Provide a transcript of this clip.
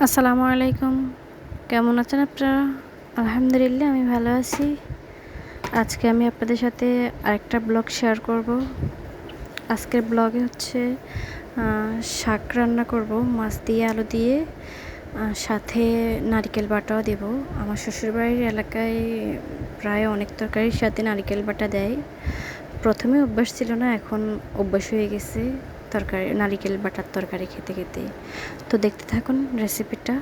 আসসালামু আলাইকুম। কেমন আছেন আপনারা? আলহামদুলিল্লাহ আমি ভালো আছি। আজকে আমি আপনাদের সাথে আরেকটা ব্লগ শেয়ার করব। আজকের ব্লগে হচ্ছে শাক রান্না করব মাছ দিয়ে আলু দিয়ে, সাথে নারকেল বাটাও দেব। আমার শ্বশুরবাড়ির এলাকায় প্রায় অনেক তরকারির সাথে নারকেল বাটা দেয়। প্রথমে অভ্যাস ছিল না, এখন অভ্যাস হয়ে গেছে তরকারি নারকেল বাটার তরকারি খেতে খেতে। তো দেখতে থাকুন রেসিপিটা।